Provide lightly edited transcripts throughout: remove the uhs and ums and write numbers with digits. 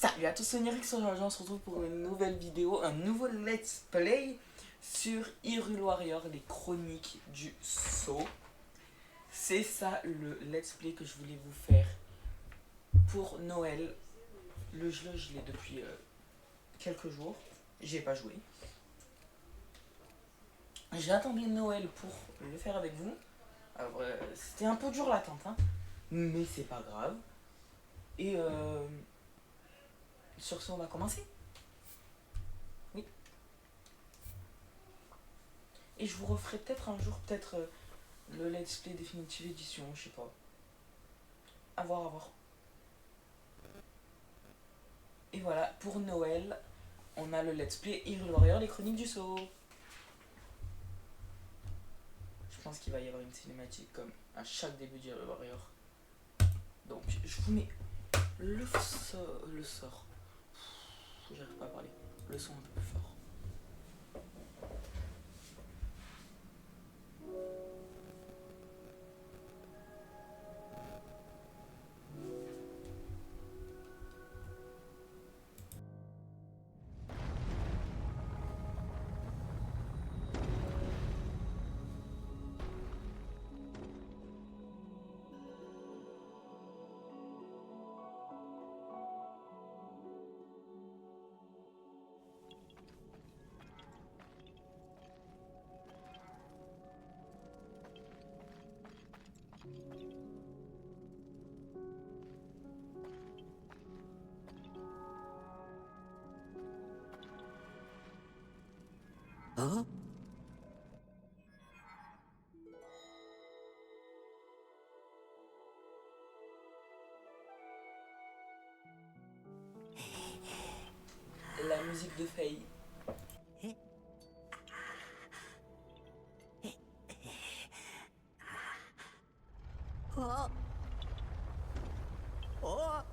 Salut à tous, c'est Nirix sur on se retrouve pour une nouvelle vidéo, un nouveau let's play sur Hyrule Warrior, les chroniques du Sceau. C'est ça le let's play que je voulais vous faire pour Noël. Le jeu, je l'ai depuis quelques jours, j'ai pas joué. J'ai attendu Noël pour le faire avec vous. Alors, c'était un peu dur l'attente, hein, mais c'est pas grave. Et sur ce, on va commencer. Oui. Et je vous referai peut-être un jour, peut-être le let's play définitive édition, je sais pas. À voir, à voir. Et voilà, pour Noël, on a le let's play Hyrule Warrior, les chroniques du Sceau. Je pense qu'il va y avoir une cinématique comme à chaque début d'Hyrule Warrior. Donc, je vous mets le sort. J'arrive pas à parler. Le son un peu plus fort. Hein? La musique de Faye. Oh. Oh.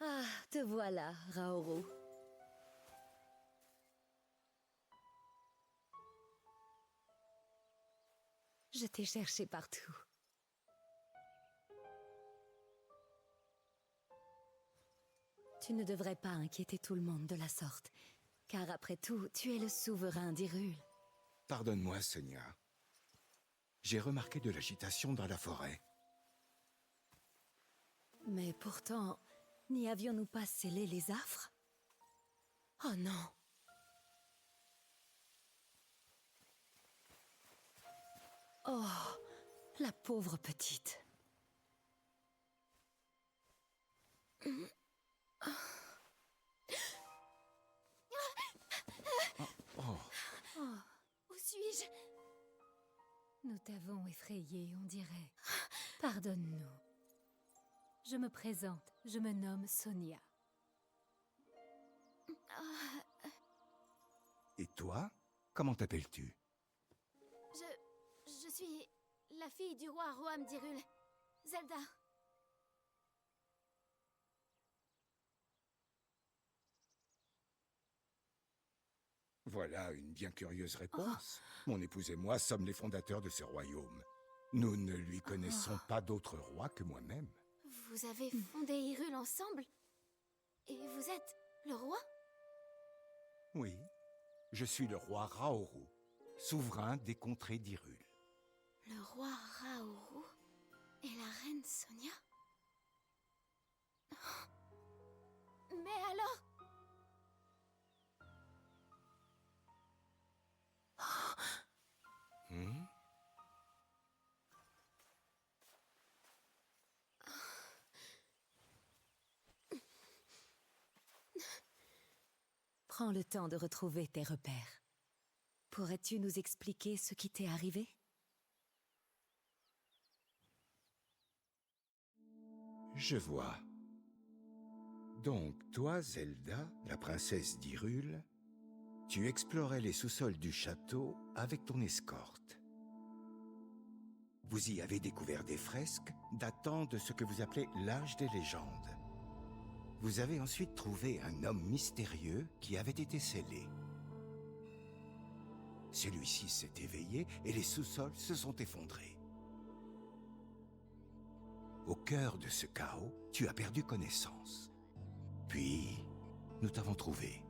Ah, te voilà, Raoru. Je t'ai cherché partout. Tu ne devrais pas inquiéter tout le monde de la sorte, car après tout, tu es le souverain d'Hyrule. Pardonne-moi, Sonia. J'ai remarqué de l'agitation dans la forêt. Mais pourtant, n'y avions-nous pas scellé les affres? Oh non! Oh, la pauvre petite. Oh, Oh, où suis-je? Nous t'avons effrayé, on dirait. Pardonne-nous. Je me présente, je me nomme Sonia. et toi? Comment t'appelles-tu? Je suis la fille du roi Roham d'Hyrule, Zelda. Voilà une bien curieuse réponse. Mon épouse et moi sommes les fondateurs de ce royaume. Nous ne lui connaissons pas d'autre roi que moi-même. Vous avez fondé Hyrule ensemble? Et vous êtes le roi? Oui, je suis le roi Raoru, souverain des contrées d'Hyrule. Le roi Raoru et la reine Sonia? Prends le temps de retrouver tes repères. Pourrais-tu nous expliquer ce qui t'est arrivé? Je vois. Donc, toi, Zelda, la princesse d'Hyrule, tu explorais les sous-sols du château avec ton escorte. Vous y avez découvert des fresques datant de ce que vous appelez l'âge des légendes. Vous avez ensuite trouvé un homme mystérieux qui avait été scellé. Celui-ci s'est éveillé et les sous-sols se sont effondrés. Au cœur de ce chaos, tu as perdu connaissance. Puis, nous t'avons trouvé.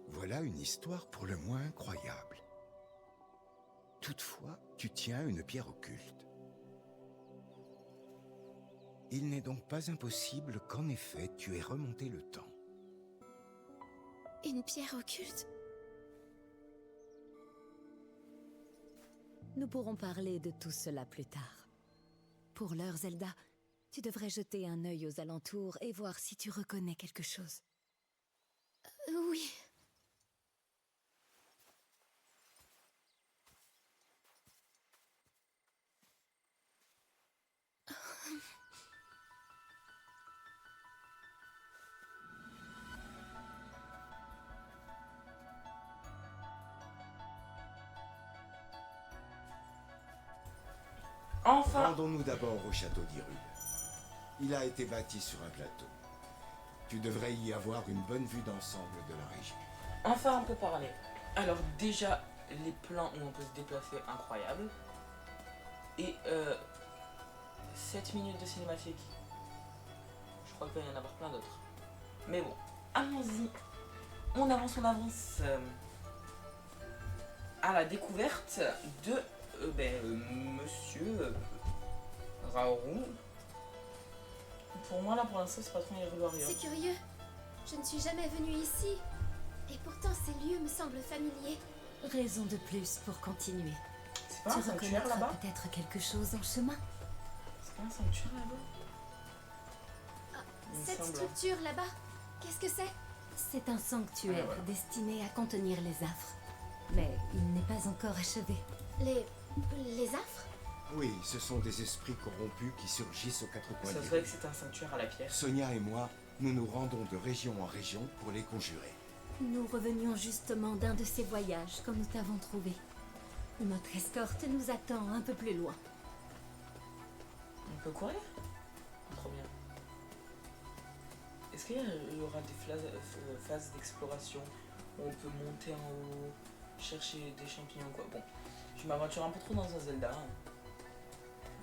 Voilà une histoire pour le moins incroyable. Toutefois, tu tiens une pierre occulte. Il n'est donc pas impossible qu'en effet, tu aies remonté le temps. Une pierre occulte? Nous pourrons parler de tout cela plus tard. Pour l'heure, Zelda, tu devrais jeter un œil aux alentours et voir si tu reconnais quelque chose. Oui. Enfin, Rendons-nous d'abord au château d'Hyrule. Il a été bâti sur un plateau. Tu devrais y avoir une bonne vue d'ensemble de la région. enfin on peut parler. Alors déjà, les plans où on peut se déplacer, incroyable. Et 7 minutes de cinématique. Je crois qu'il va y en avoir plein d'autres. Mais bon, allons-y. On avance à la découverte de Monsieur Raoult. Pour moi, là, pour l'instant, c'est pas trop Hyrule Warrior. C'est curieux. Je ne suis jamais venue ici. Et pourtant, ces lieux me semblent familiers. Raison de plus pour continuer. C'est pas Tu un sanctuaire reconnaîtras là-bas? peut-être quelque chose en chemin. C'est pas un sanctuaire là-bas? Il me Cette semble. structure là-bas, qu'est-ce que c'est? C'est un sanctuaire Ah, voilà. destiné à contenir les affres. Mais il n'est pas encore achevé. Les affres? Oui, ce sont des esprits corrompus qui surgissent aux quatre coins Ça du se voit que monde. c'est un sanctuaire à la pierre. Sonia et moi, nous nous rendons de région en région pour les conjurer. Nous revenions justement d'un de ces voyages quand nous t'avons trouvé. Notre escorte nous attend un peu plus loin. On peut courir? Trop bien. Est-ce qu'il y aura des phases d'exploration où on peut monter en haut, chercher des champignons quoi? Bon, je m'aventure un peu trop dans un Zelda. Hein.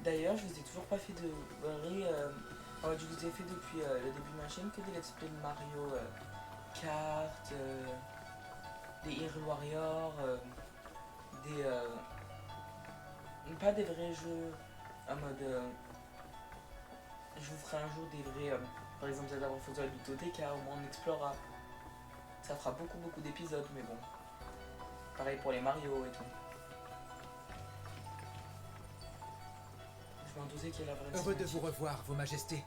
D'ailleurs, je vous ai toujours pas fait de... je vous ai fait depuis le début de ma chaîne que des let's play de Mario Kart, des Hyrule Warrior, pas des vrais jeux en mode... je vous ferai un jour des vrais... par exemple, Zelda Breath of the Wild Bibliotheca, au moins on explorera. Ça fera beaucoup d'épisodes, mais bon. Pareil pour les Mario et tout. Je m'en doutais qu'il y a la vraie Heureux de cinématique. vous revoir, Vos Majestés.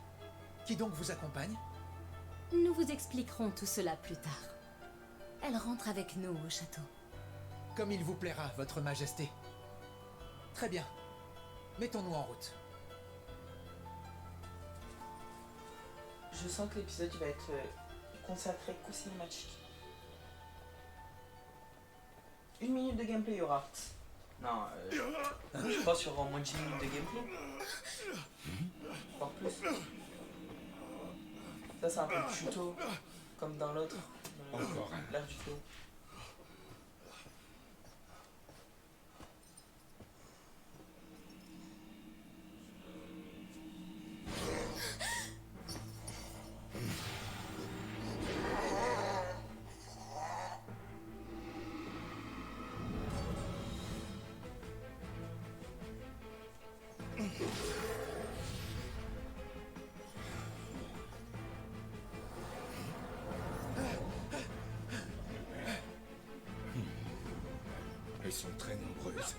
Qui donc vous accompagne? Nous vous expliquerons tout cela plus tard. Elle rentre avec nous au château. Comme il vous plaira, Votre Majesté. Très bien. Mettons-nous en route. Je sens que l'épisode il va être consacré qu'aux cinématiques. 1 minute de gameplay il y aura. Non, je pense qu'il y aura au moins 10 minutes de gameplay. Voire plus. Ça c'est un peu de tuto, comme dans l'autre. Encore un. L'ère du flow. Elles sont très nombreuses.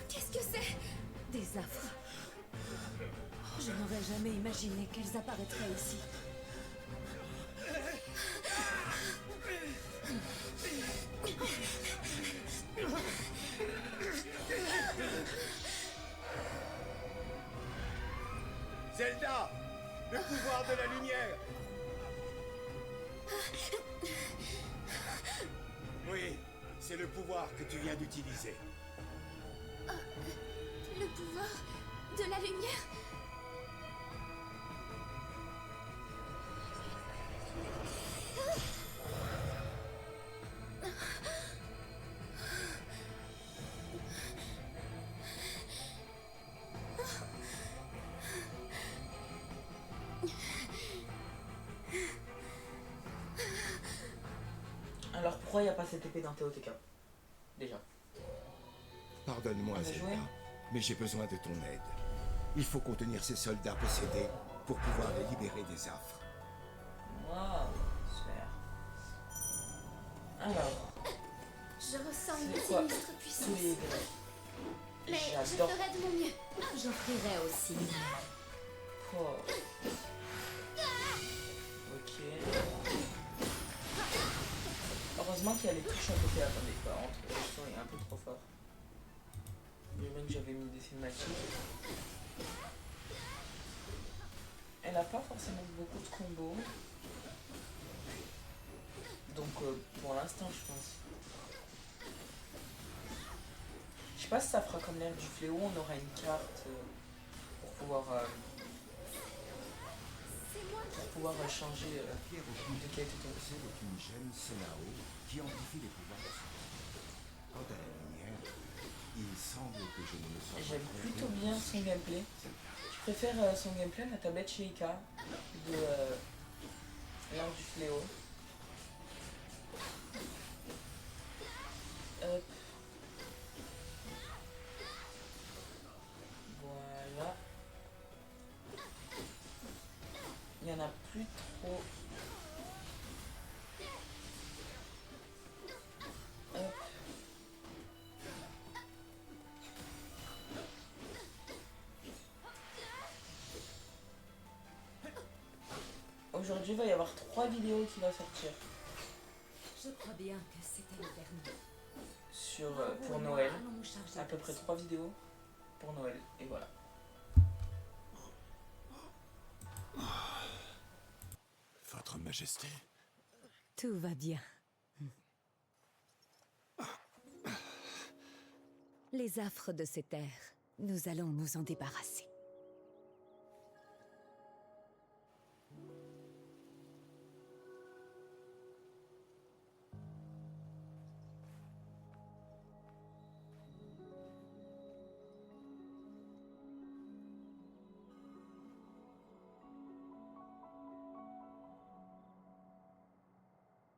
Qu'est-ce que c'est? Des affres. Je n'aurais jamais imaginé qu'elles apparaîtraient ici. Zelda! Le pouvoir de la lumière! Oui, c'est le pouvoir que tu viens d'utiliser. Le pouvoir de la lumière? Alors pourquoi il n'y a pas cette épée dans TOTK? Déjà. Pardonne-moi, On a Zelda, joué mais j'ai besoin de ton aide. Il faut contenir ces soldats possédés pour pouvoir les libérer des affres. Waouh, super. Alors, Je ressens une c'est quoi sinistre tous puissance. les Mais je J'adore. ferai de mon mieux. J'offrirai aussi. Oh. Ok. Heureusement qu'il y a les touches à côté. Attendez, par contre, le son est un peu trop fort. Du même que j'avais mis des cinématiques. Elle n'a pas forcément beaucoup de combos. Donc pour l'instant je pense. Je sais pas si ça fera comme l'ère du fléau, on aura une carte pour pouvoir changer La pierre au de qualité. est une gemme Senao qui amplifie les pouvoirs de son corps. Quant à la lumière, il semble que je ne me sois pas J'aime trompé. plutôt bien son gameplay. Je préfère son gameplay à la tablette chez Ika de l'ère du fléau. Hop. Voilà. Il n'y en a plus trop. Hop. Aujourd'hui, il va y avoir 3 vidéos qui vont sortir Je crois bien que c'était le dernier. sur, pour Noël. Allons nous charger À peu de près ça. 3 vidéos pour Noël. Et voilà. Votre Majesté. Tout va bien. Les affres de ces terres, nous allons nous en débarrasser.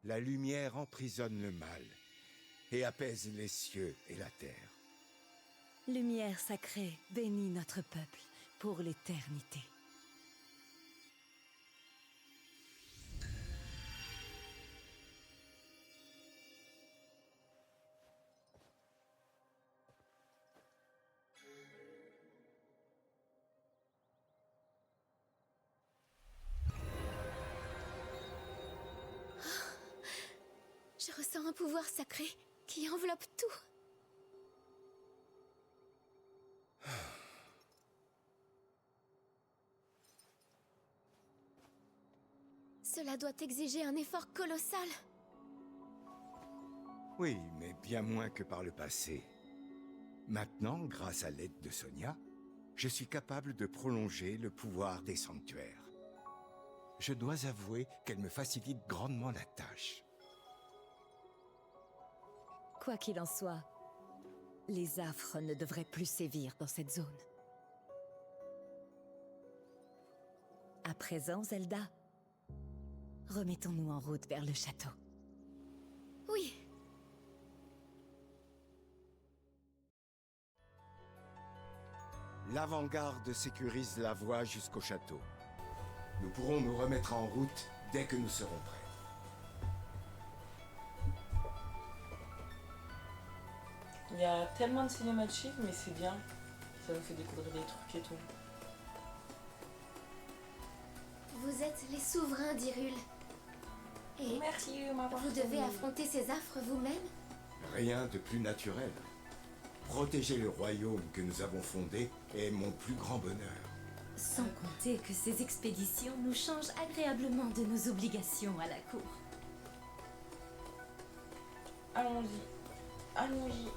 La lumière emprisonne le mal et apaise les cieux et la terre. Lumière sacrée, bénis notre peuple pour l'éternité. Je ressens un pouvoir sacré qui enveloppe tout. Cela doit exiger un effort colossal. Oui, mais bien moins que par le passé. Maintenant, grâce à l'aide de Sonia, je suis capable de prolonger le pouvoir des sanctuaires. Je dois avouer qu'elle me facilite grandement la tâche. Quoi qu'il en soit, les affres ne devraient plus sévir dans cette zone. À présent, Zelda, remettons-nous en route vers le château. Oui, L'avant-garde sécurise la voie jusqu'au château. Nous pourrons nous remettre en route dès que nous serons prêts. Il y y a tellement de cinématiques, mais c'est bien. Ça nous fait découvrir des trucs et tout. Vous êtes les souverains d'Hyrule. Et Merci, ma vous devez affronter ces affres vous-même? Rien de plus naturel. Protéger le royaume que nous avons fondé est mon plus grand bonheur. Sans compter que ces expéditions nous changent agréablement de nos obligations à la cour. Allons-y. Allons-y.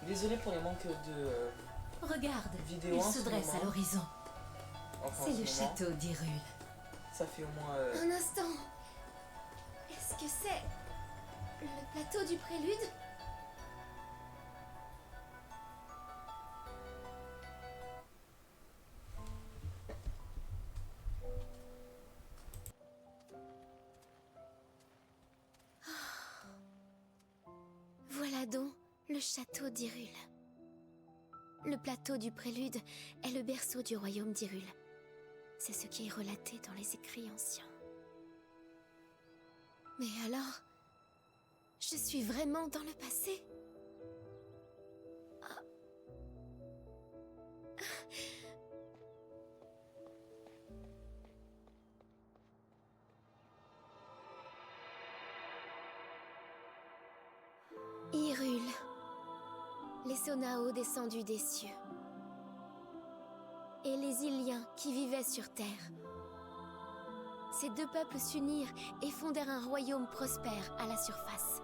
Désolé pour les manques de Regarde, vidéos il en se ce dresse à moment. l'horizon. Enfin, C'est en le ce moment. château d'Hyrule. Ça fait au moins... Un instant. Est-ce que c'est le plateau du prélude? Voilà donc le château d'Hyrule. Le plateau du prélude est le berceau du royaume d'Hyrule. C'est ce qui est relaté dans les écrits anciens. Mais alors, je suis vraiment dans le passé? Ah. Hyrule, les Sonao descendus des cieux, et les Iliens qui vivaient sur terre. Ces deux peuples s'unirent et fondèrent un royaume prospère à la surface.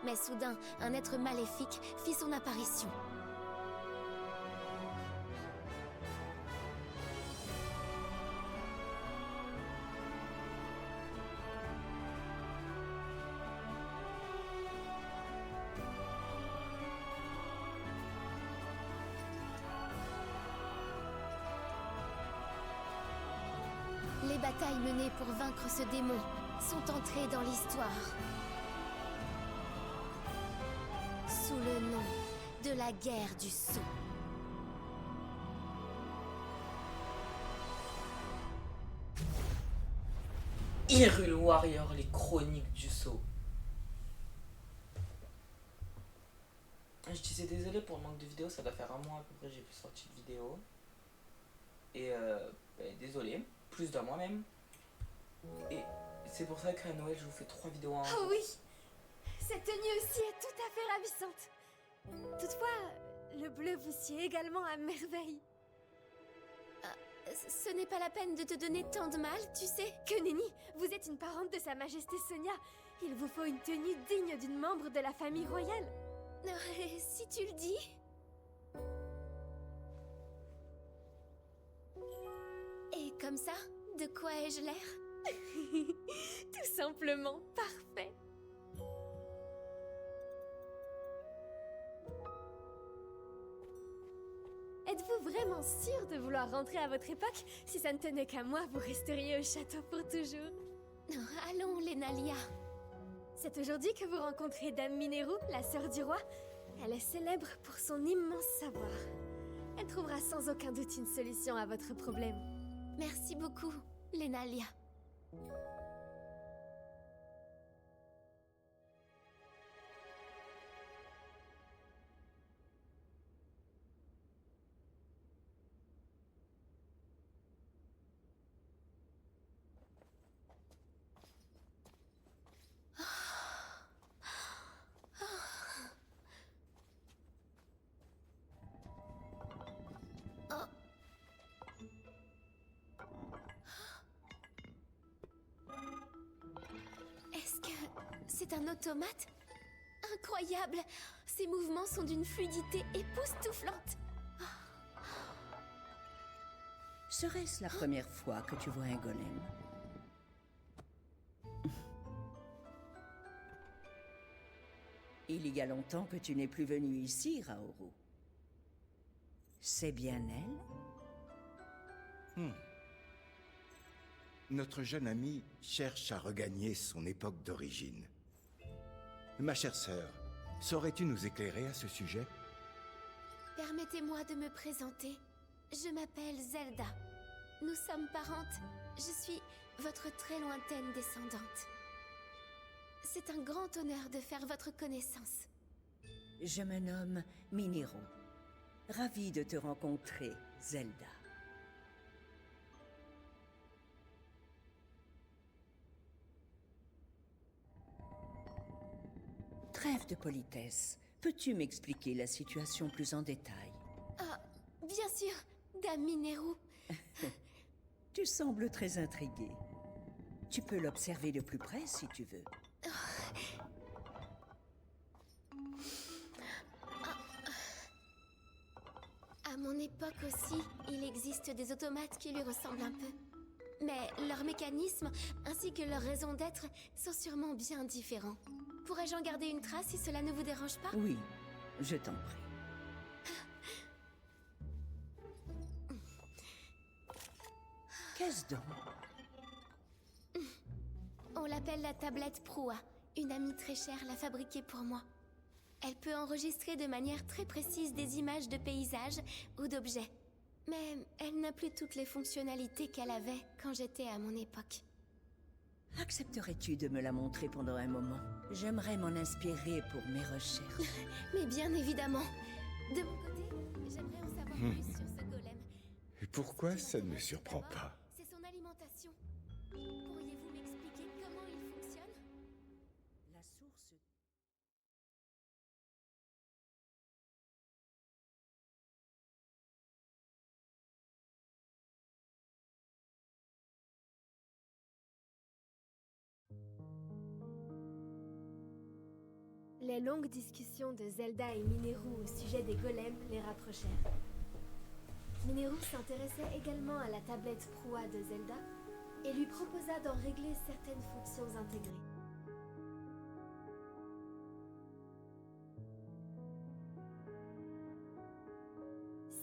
Mais soudain, un être maléfique fit son apparition. Les batailles menées pour vaincre ce démon sont entrées dans l'histoire. Sous le nom de la guerre du Sceau. Hyrule Warrior, les chroniques du Sceau. Je disais désolé pour le manque de vidéos, ça doit faire un mois à peu près j'ai plus sorti de vidéo. Et désolé, plus d'un mois même. Et c'est pour ça qu'à Noël je vous fais 3 vidéos en Oh oui! Cette tenue aussi est tout à fait ravissante. Toutefois, le bleu vous sied également à merveille. Ce n'est pas la peine de te donner tant de mal, tu sais. Que nenni, vous êtes une parente de Sa Majesté Sonia. Il vous faut une tenue digne d'une membre de la famille royale. Si tu le dis. Et comme ça, de quoi ai-je l'air? Tout simplement parfait. Êtes-vous vraiment sûr de vouloir rentrer à votre époque? Si ça ne tenait qu'à moi, vous resteriez au château pour toujours. Allons, Lénalia. C'est aujourd'hui que vous rencontrez Dame Mineru, la sœur du roi. Elle est célèbre pour son immense savoir. Elle trouvera sans aucun doute une solution à votre problème. Merci beaucoup, Lénalia. Est-ce que c'est un automate? Incroyable! Ses mouvements sont d'une fluidité époustouflante. Serait-ce la première fois que tu vois un golem? Il y a longtemps que tu n'es plus venu ici, Raoru. C'est bien elle? Notre jeune ami cherche à regagner son époque d'origine. Ma chère sœur, saurais-tu nous éclairer à ce sujet? Permettez-moi de me présenter. Je m'appelle Zelda. Nous sommes parentes Je suis votre très lointaine descendante. C'est un grand honneur de faire votre connaissance. Je me nomme Minero. Ravie de te rencontrer, Zelda. Trêve de politesse. Peux-tu m'expliquer la situation plus en détail? Ah, bien sûr, Dame Mineru. Tu sembles très intriguée. Tu peux l'observer de plus près si tu veux. À mon époque aussi, il existe des automates qui lui ressemblent un peu. Mais leurs mécanismes, ainsi que leur raison d'être, sont sûrement bien différents. Pourrais-je en garder une trace si cela ne vous dérange pas? Oui, je t'en prie. Qu'est-ce donc? On l'appelle la tablette Proua. Une amie très chère l'a fabriquée pour moi. Elle peut enregistrer de manière très précise des images de paysages ou d'objets. Mais elle n'a plus toutes les fonctionnalités qu'elle avait quand j'étais à mon époque. Accepterais-tu de me la montrer pendant un moment? J'aimerais m'en inspirer pour mes recherches. Mais bien évidemment. De mon côté, j'aimerais en savoir plus sur ce golem. Et pourquoi ça ne me surprend pas? C'est son alimentation. Pourriez-vous m'expliquer comment il fonctionne? La source... Les longues discussions de Zelda et Mineru au sujet des golems les rapprochèrent. Mineru s'intéressait également à la tablette Proua de Zelda et lui proposa d'en régler certaines fonctions intégrées.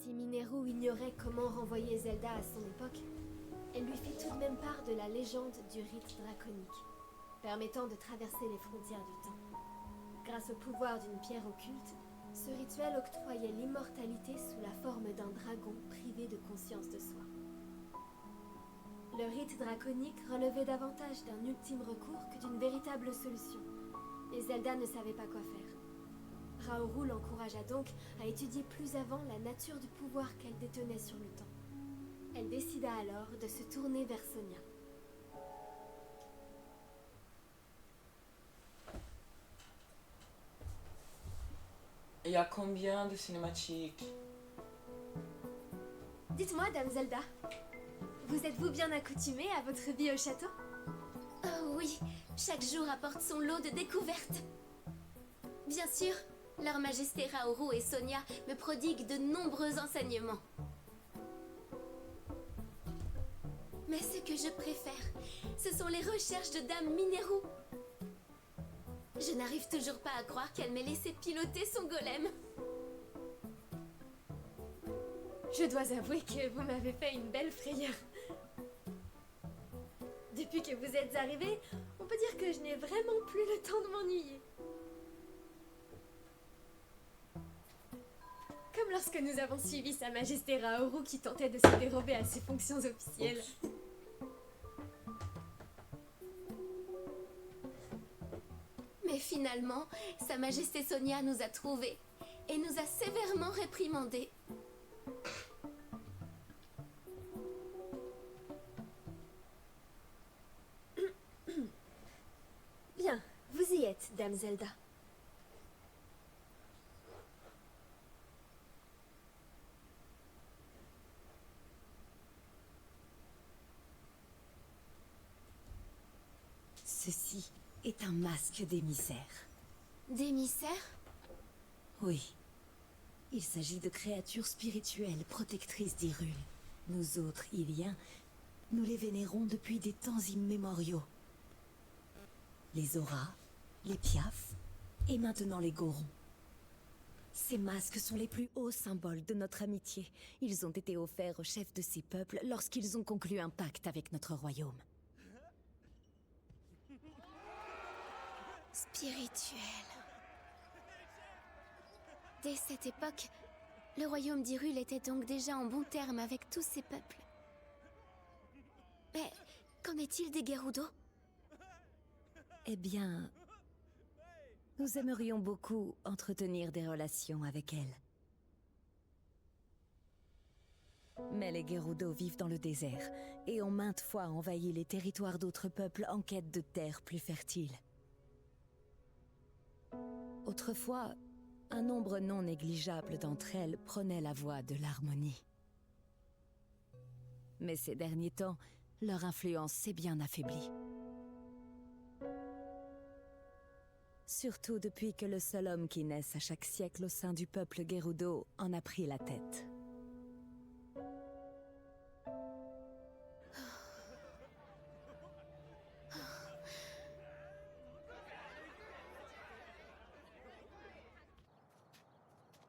Si Mineru ignorait comment renvoyer Zelda à son époque, elle lui fit tout de même part de la légende du rite draconique, permettant de traverser les frontières du temps. Grâce au pouvoir d'une pierre occulte, ce rituel octroyait l'immortalité sous la forme d'un dragon privé de conscience de soi. Le rite draconique relevait davantage d'un ultime recours que d'une véritable solution, et Zelda ne savait pas quoi faire. Raoru l'encouragea donc à étudier plus avant la nature du pouvoir qu'elle détenait sur le temps. Elle décida alors de se tourner vers Sonia. Il y a combien de cinématiques? Dites-moi, Dame Zelda, vous êtes-vous bien accoutumée à votre vie au château? Oh oui, chaque jour apporte son lot de découvertes. Bien sûr, Leur Majesté Raoru et Sonia me prodiguent de nombreux enseignements. Mais ce que je préfère, ce sont les recherches de Dame Mineru. Je n'arrive toujours pas à croire qu'elle m'ait laissé piloter son golem. Je dois avouer que vous m'avez fait une belle frayeur. Depuis que vous êtes arrivé, on peut dire que je n'ai vraiment plus le temps de m'ennuyer. Comme lorsque nous avons suivi Sa Majesté Raoru qui tentait de se dérober à ses fonctions officielles. Mais finalement, Sa Majesté Sonia nous a trouvés et nous a sévèrement réprimandés. Bien, vous y êtes, Dame Zelda. Ceci est un masque d'émissaire. D'émissaire? Oui. Il s'agit de créatures spirituelles protectrices d'Hyrule. Nous autres, Iliens, nous les vénérons depuis des temps immémoriaux. Les Auras, les Piafs et maintenant les Gorons. Ces masques sont les plus hauts symboles de notre amitié. Ils ont été offerts aux chefs de ces peuples lorsqu'ils ont conclu un pacte avec notre royaume. Spirituel. Dès cette époque, le royaume d'Hyrule était donc déjà en bons termes avec tous ces peuples. Mais qu'en est-il des Gerudo? Eh bien, nous aimerions beaucoup entretenir des relations avec elle. Mais les Gerudo vivent dans le désert et ont maintes fois envahi les territoires d'autres peuples en quête de terres plus fertiles. Autrefois, un nombre non négligeable d'entre elles prenait la voie de l'harmonie. Mais ces derniers temps, leur influence s'est bien affaiblie. Surtout depuis que le seul homme qui naisse à chaque siècle au sein du peuple Gerudo en a pris la tête.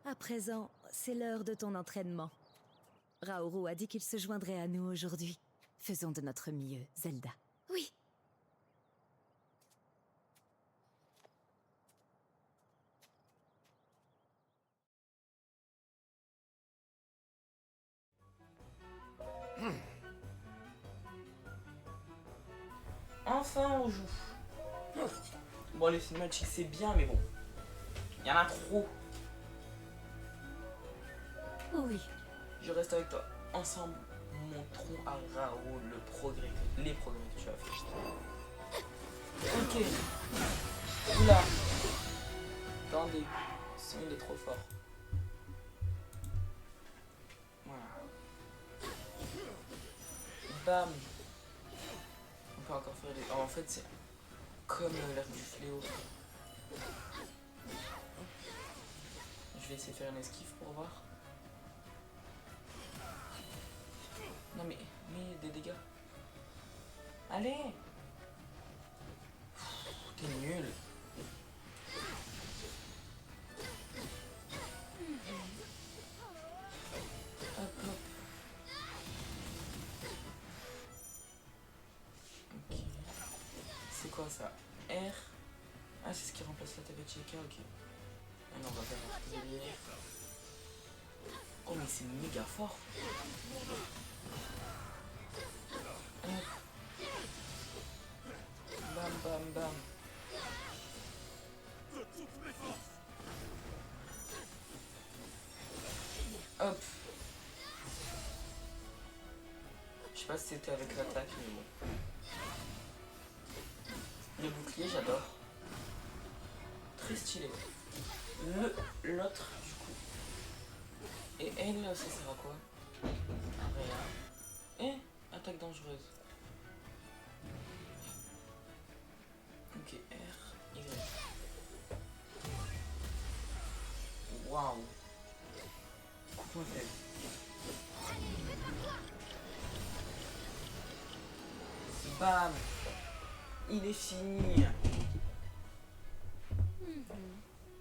À présent, c'est l'heure de ton entraînement. Raoru a dit qu'il se joindrait à nous aujourd'hui. Faisons de notre mieux, Zelda. Oui. Enfin, on joue. Bon, les cinématiques, c'est bien, mais bon. Il y en a trop. Oui. Je reste avec toi. Ensemble, montrons à Raoul les progrès que tu as fait. Ok. Oula. Attendez. Son, il est trop fort. Voilà. Bam. On peut encore faire des... Oh, en fait, c'est comme l'air du fléau. Je vais essayer de faire une esquive pour voir. Non mais des dégâts. Allez. T'es nul. Hop hop. Ok. C'est quoi ça? R. Ah, c'est ce qui remplace la Tabachika, ok. Ah non, on va faire un truc de lié. Oh mais c'est méga fort. Bam bam bam. Hop. Je sais pas si c'était avec l'attaque, mais bon. Le bouclier, j'adore. Très stylé. L'autre, du coup. Et elle, ça sert à quoi? Rien. Et attaque dangereuse. Ok, R, Y. Waouh. Coup faible. Bam. Il est fini.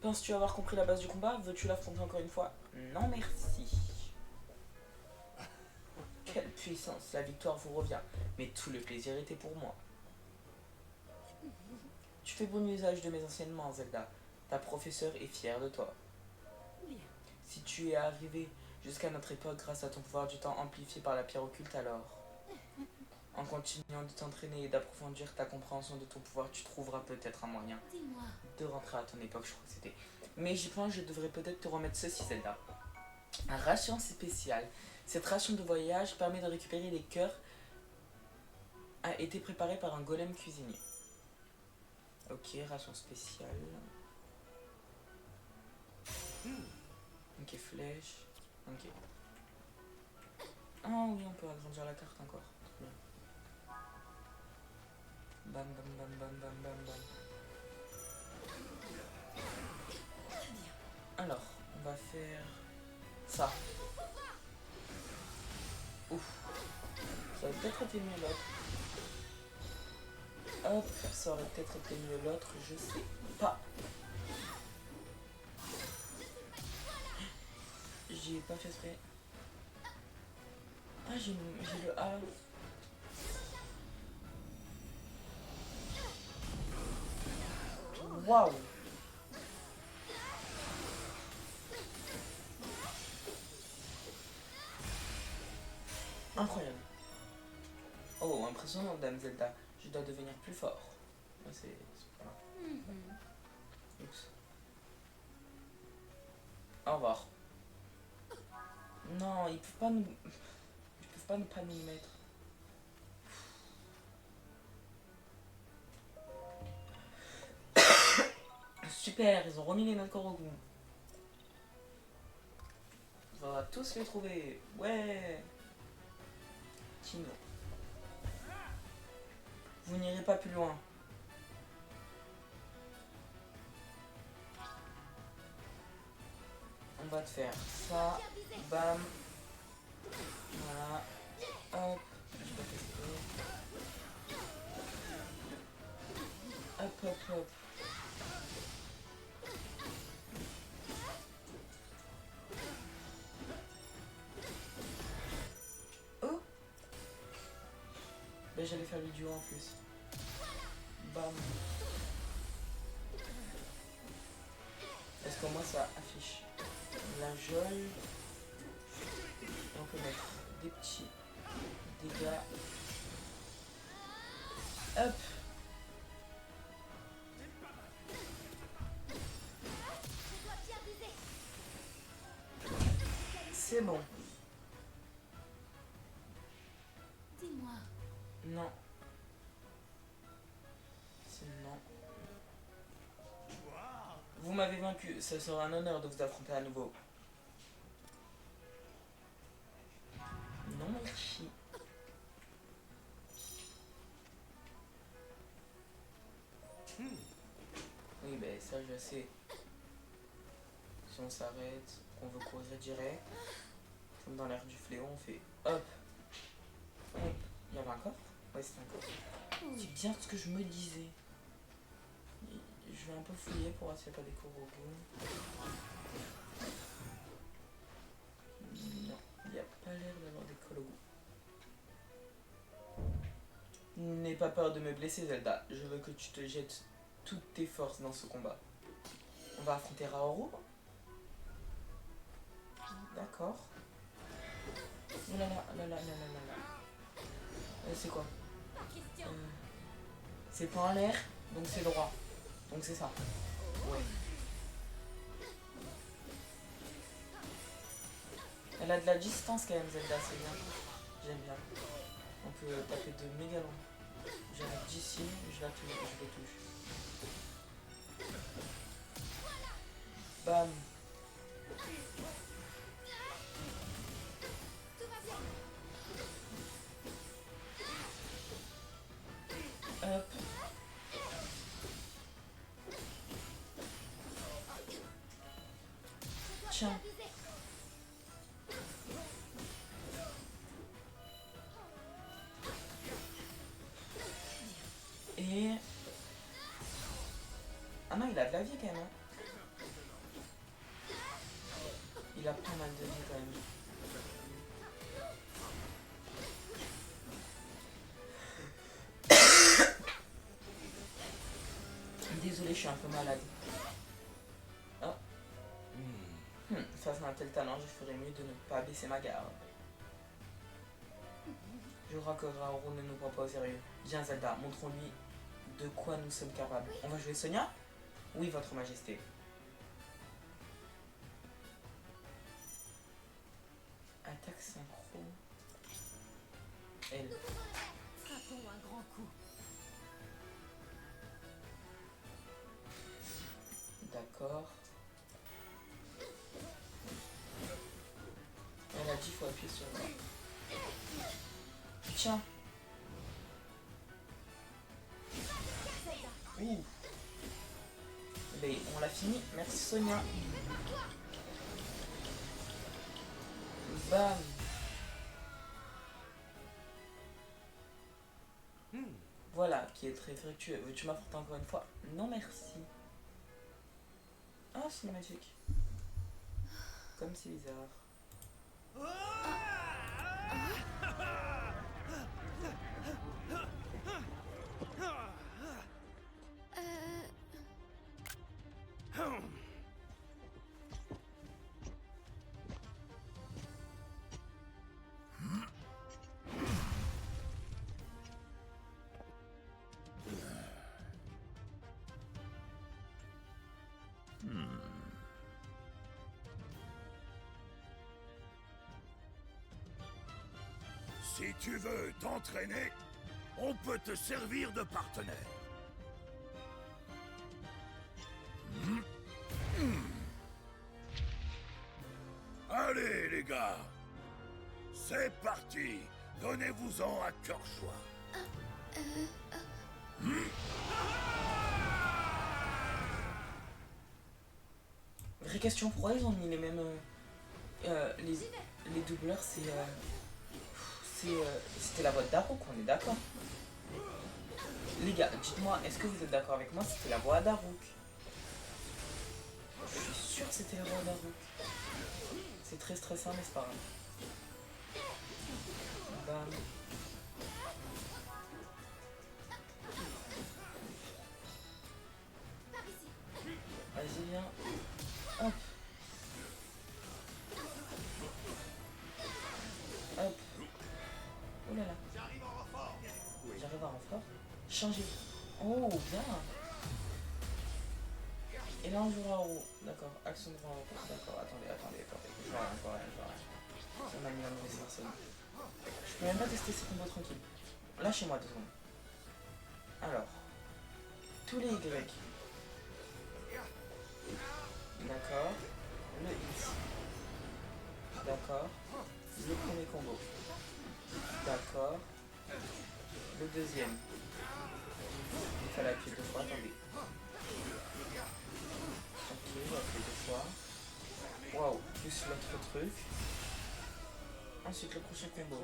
Penses-tu avoir compris la base du combat? Veux-tu l'affronter encore une fois? Non merci. Quelle puissance, la victoire vous revient. Mais tout le plaisir était pour moi. Tu fais bon usage de mes enseignements, Zelda. Ta professeure est fière de toi. Si tu es arrivé jusqu'à notre époque grâce à ton pouvoir du temps amplifié par la pierre occulte, alors... En continuant de t'entraîner et d'approfondir ta compréhension de ton pouvoir, tu trouveras peut-être un moyen de rentrer à ton époque, je crois que c'était. Mais j'y pense, je devrais peut-être te remettre ceci, Zelda. Un ration spécial. Cette ration de voyage permet de récupérer les cœurs. A été préparée par un golem cuisinier. Ok, ration spéciale. Ok, flèche. Ok. Ah oui, on peut agrandir la carte encore. Très bien. Bam bam bam bam bam bam bam. Alors, on va faire ça. Ouf. Ça aurait peut-être été mieux l'autre. Hop, ça aurait peut-être été mieux l'autre, je sais pas. J'y ai pas fait exprès. Ah, j'ai le A. Waouh. Incroyable. Oh, impressionnant, Dame Zelda. Je dois devenir plus fort. Ah, c'est pas grave. Oups. Au revoir. Non, ils peuvent pas nous... Ils peuvent pas ne pas nous mettre. Super, ils ont remis les notes Korogu. On va tous les trouver. Ouais. Kino. Vous n'irez pas plus loin. On va te faire ça. Bam. Voilà. Hop. Je vais tester. Hop, hop, hop. Oh. Ben, j'allais faire le duo en plus. Bam. Est-ce que moi ça affiche la jolie? On peut mettre des petits dégâts. Hop. C'est bon. Dis-moi, Non. C'est non. Vous m'avez vaincu. Ce sera un honneur de vous affronter à nouveau. Non, merci. Oui, ben ça je sais. Si on s'arrête, qu'on veut courir direct, comme dans l'air du fléau, on fait hop. Hop. Il y avait un coffre? Ouais, c'est un coffre. C'est bien ce que je me disais. Je vais un peu fouiller pour voir s'il n'y a pas des Korogu. Non, il n'y a pas l'air d'avoir des Korogu. N'aie pas peur de me blesser, Zelda. Je veux que tu te jettes toutes tes forces dans ce combat. On va affronter Raoru. D'accord. Oh là là, là là là là là là. C'est quoi? C'est pas en l'air, donc c'est droit. Donc c'est ça. Ouais. Elle a de la distance quand même, Zelda, c'est bien. J'aime bien. On peut taper de méga loin. J'arrive d'ici, je la touche, je le touche. Bam. Hop. Tiens. Et... Ah non, il a de la vie quand même. Hein. Il a pas mal de vie quand même. Désolé, je suis un peu malade. Oh. Face à un tel talent, je ferais mieux de ne pas baisser ma garde. Je crois que Raoru ne nous prend pas au sérieux. Viens Zelda, montrons-lui de quoi nous sommes capables. On va jouer Sonia? Oui, votre majesté. Attaque synchro. Elle. frappons un grand coup. D'accord. Elle a dit qu'il faut appuyer sur moi. Tiens. Ouh. Ben, on l'a fini. Merci Sonia. Bam. Voilà, qui est très fructueux. Veux-tu m'apporter encore une fois? Non merci. Ah, c'est magique. Comme c'est bizarre. Si tu veux t'entraîner, on peut te servir de partenaire. Allez, les gars. C'est parti. Donnez-vous-en à cœur joie. Vraie question, pourquoi ils ont mis les mêmes... les doubleurs, c'était la voix de Daruk, on est d'accord. Les gars, dites-moi, est-ce que vous êtes d'accord avec moi? C'était la voix d'Daruk. Je suis sûr que c'était la voix d'Daruk. C'est très stressant, mais c'est pas grave. Bam. Vas-y, viens. Hop. Hop. Oh là là. J'arrive à renfort. Changer. Oh, bien. Et là, on jouera en haut. D'accord. Action de renfort. D'accord. Attendez. Je vois rien. On a mis la mauvaise personne. Je peux même pas tester ces combos tranquille. Lâchez-moi 2 secondes. Alors. Tous les Y. D'accord. Le X. D'accord. Le premier combo. D'accord. Le deuxième. Il fallait appuyer 2 fois, attendez. Ok, j'ai appuyé 2 fois. Waouh, plus l'autre truc. Ensuite le prochain combo.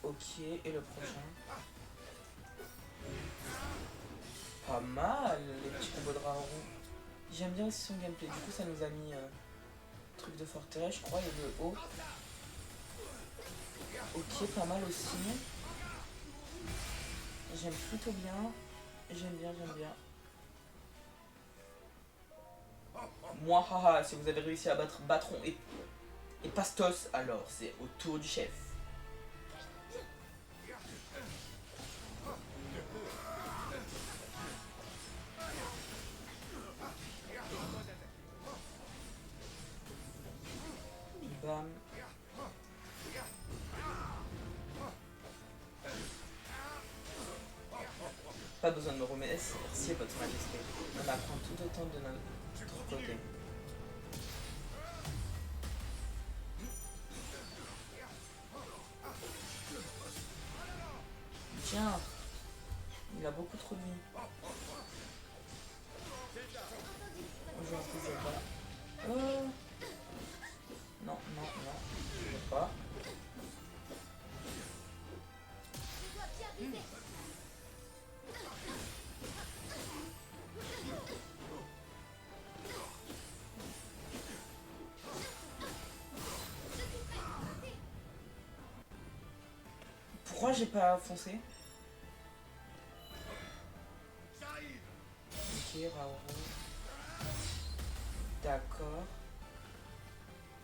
Ok, et le prochain. Pas mal les petits combos de Raoru. J'aime bien aussi son gameplay. Du coup, ça nous a mis truc de forteresse, je crois, et le haut. Ok, pas mal aussi. J'aime plutôt bien. J'aime bien. Moi, haha, si vous avez réussi à battre Batron et Pastos, alors c'est au tour du chef. Bam. Pas besoin de me remettre, merci votre majesté. On apprend tout autant de notre côté. Tiens, il a beaucoup trop de vie. Aujourd'hui, je pas. Non, je veux pas. Pourquoi j'ai pas foncé? Ok, Raoru. D'accord.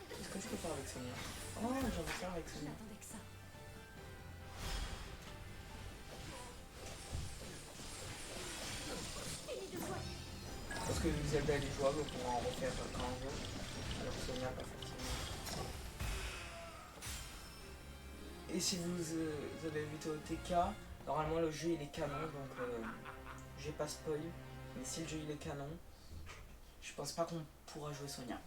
Qu'est-ce que je peux faire avec Sonia? Oh, j'ai envie de faire avec Sonia. Parce que Zelda elle est jouable, on pourra en refaire quand on veut. Alors Sonia, pas forcément. Et si vous avez vu TOTK, normalement le jeu il est canon, donc j'ai pas spoil. Mais si le jeu il est canon, je pense pas qu'on pourra jouer Sonia.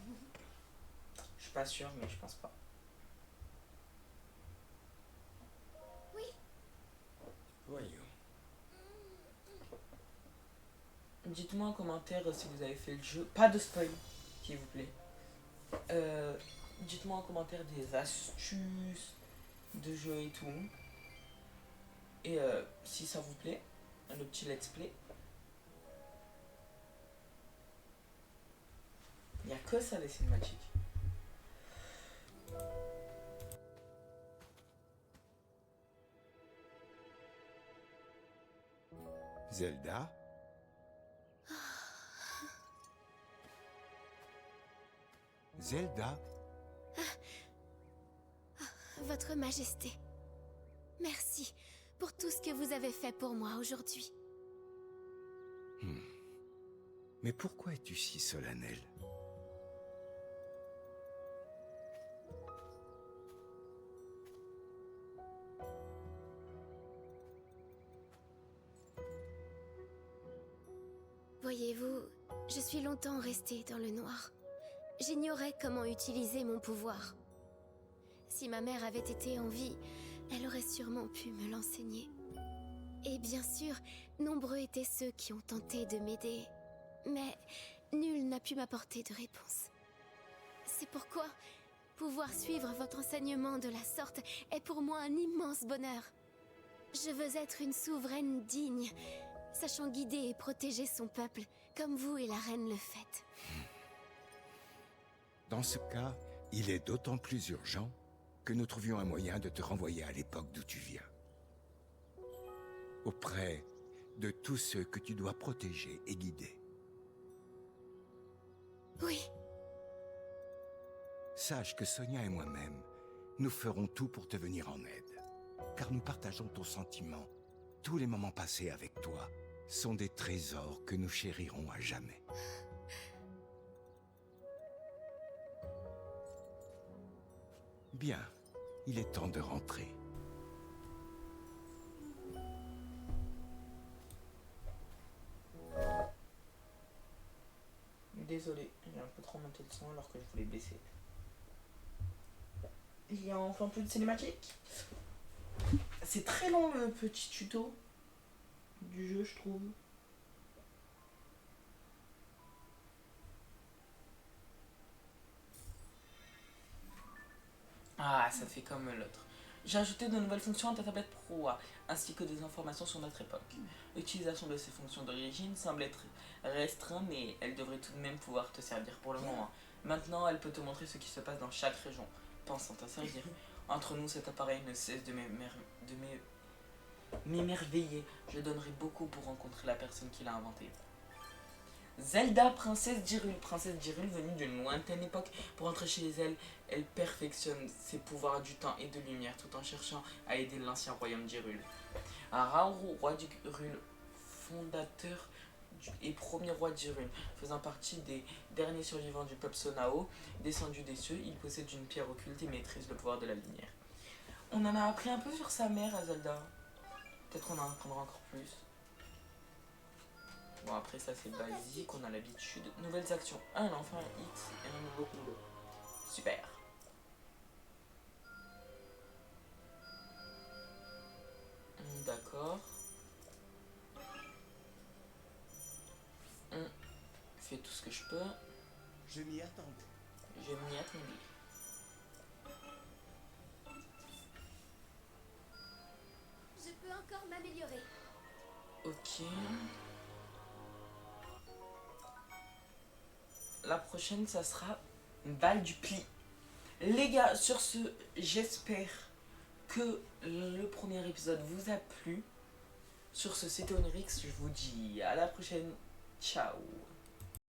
Je suis pas sûr, mais je pense pas. Oui. Voyons. Dites-moi en commentaire si vous avez fait le jeu. Pas de spoil, s'il vous plaît. Dites-moi en commentaire des astuces de jeu et tout. Et si ça vous plaît, le petit let's play. Il n'y a que ça les cinématiques. Zelda? Zelda? Votre Majesté, merci pour tout ce que vous avez fait pour moi aujourd'hui. Mais pourquoi es-tu si solennelle? Voyez-vous, je suis longtemps restée dans le noir. J'ignorais comment utiliser mon pouvoir. Si ma mère avait été en vie, elle aurait sûrement pu me l'enseigner. Et bien sûr, nombreux étaient ceux qui ont tenté de m'aider. Mais nul n'a pu m'apporter de réponse. C'est pourquoi pouvoir suivre votre enseignement de la sorte est pour moi un immense bonheur. Je veux être une souveraine digne, sachant guider et protéger son peuple, comme vous et la reine le faites. Dans ce cas, il est d'autant plus urgent que nous trouvions un moyen de te renvoyer à l'époque d'où tu viens. Auprès de tous ceux que tu dois protéger et guider. Oui. Sache que Sonia et moi-même, nous ferons tout pour te venir en aide. Car nous partageons ton sentiment. Tous les moments passés avec toi sont des trésors que nous chérirons à jamais. Bien, il est temps de rentrer. Désolé, j'ai un peu trop monté le son alors que je voulais baisser. Il y a enfin plus de cinématique. C'est très long le petit tuto du jeu, je trouve. Ah, ça fait comme l'autre. J'ai ajouté de nouvelles fonctions à ta tablette Pro, ainsi que des informations sur notre époque. L'utilisation de ces fonctions d'origine semble être restreinte, mais elle devrait tout de même pouvoir te servir pour le moment. Maintenant, elle peut te montrer ce qui se passe dans chaque région, pensant à servir. Entre nous, cet appareil ne cesse de m'émerveiller. Je donnerai beaucoup pour rencontrer la personne qui l'a inventé. Zelda, princesse d'Hyrule. Princesse d'Hyrule venue d'une lointaine époque. Pour entrer chez elle, elle perfectionne ses pouvoirs du temps et de lumière tout en cherchant à aider l'ancien royaume d'Hyrule. Raoru, roi d'Hyrule, fondateur et premier roi d'Hyrule, faisant partie des derniers survivants du peuple Sonao, descendu des cieux, il possède une pierre occulte et maîtrise le pouvoir de la lumière. On en a appris un peu sur sa mère à Zelda. Peut-être qu'on en apprendra encore plus. Bon, après ça c'est basique, on a l'habitude. Nouvelles actions. Un enfant X et un nouveau combo. Super. D'accord. On fait tout ce que je peux. Je m'y attendais. Je m'y attendais. Je peux encore m'améliorer. Ok. La prochaine, ça sera Balle du Pli. Les gars, sur ce, j'espère que le premier épisode vous a plu. Sur ce, c'était Onyrix. Je vous dis à la prochaine. Ciao.